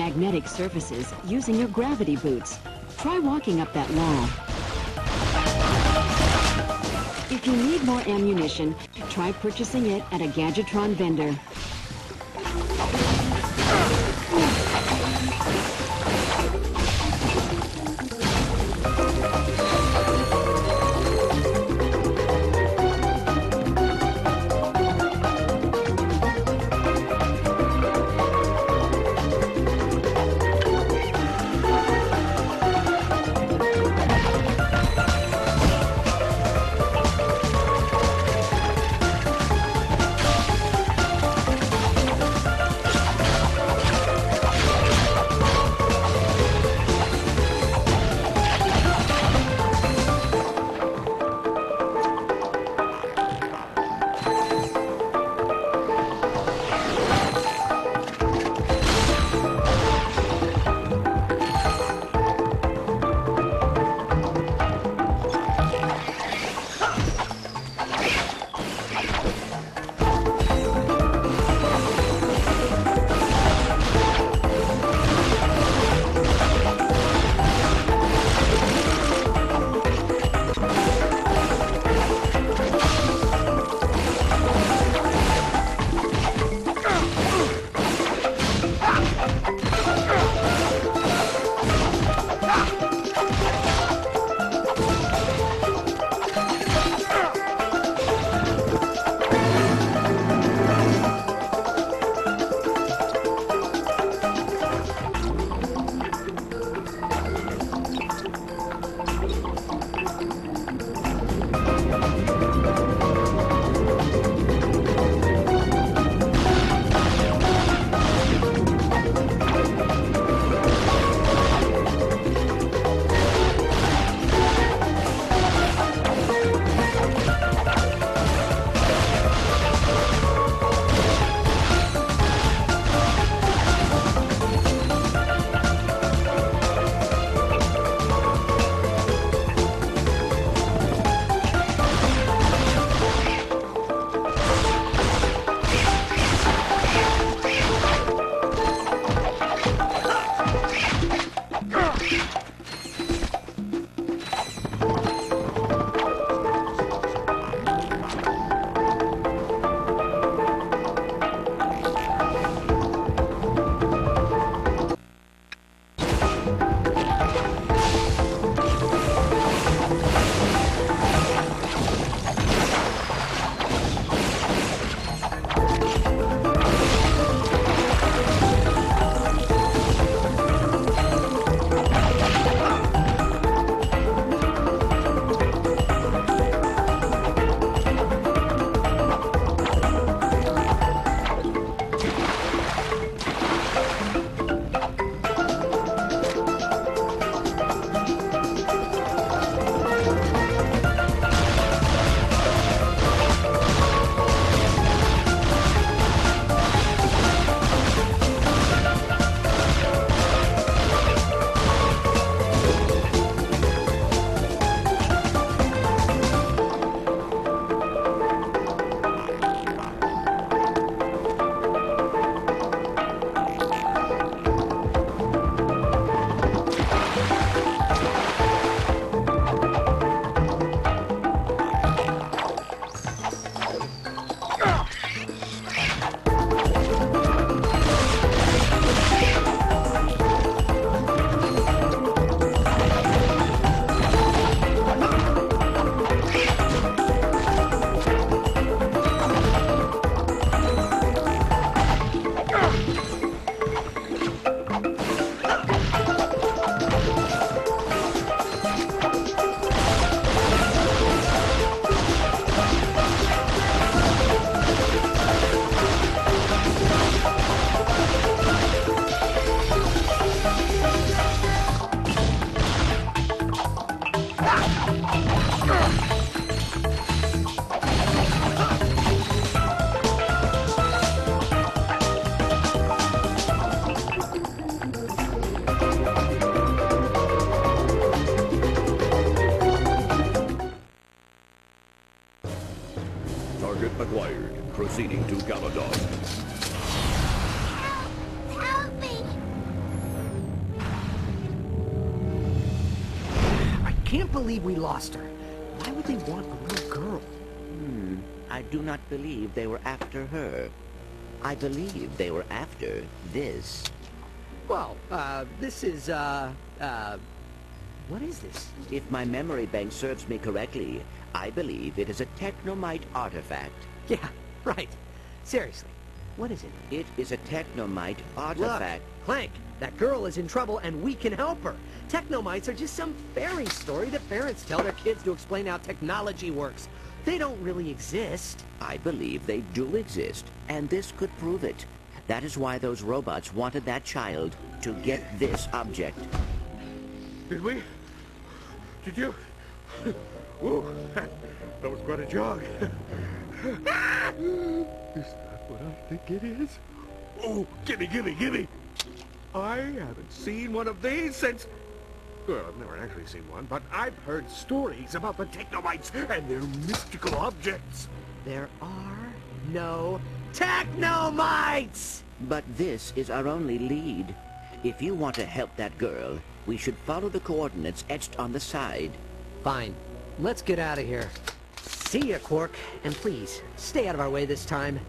magnetic surfaces using your gravity boots. Try walking up that wall. If you need more ammunition, try purchasing it at a Gadgetron vendor. Proceeding to Galadog. Help me! can't believe we lost her. Why would they want a little girl? I do not believe they were after her. I believe they were after this. Well, this is, what is this? If my memory bank serves me correctly, I believe it is a Technomite artifact. Yeah, right. Seriously, what is it? It is a Technomite artifact. Look, Clank, that girl is in trouble and we can help her. Technomites are just some fairy story that parents tell their kids to explain how technology works. They don't really exist. I believe they do exist, and this could prove it. That is why those robots wanted that child to get this object. Did we? Did you? Whoa, that was quite a jog. Is that what I think it is? Oh, gimme, gimme, gimme! I haven't seen one of these since... Well, I've never actually seen one, but I've heard stories about the Technomites and their mystical objects. There are no Technomites! But this is our only lead. If you want to help that girl, we should follow the coordinates etched on the side. Fine. Let's get out of here. See ya, Qwark. And please, stay out of our way this time.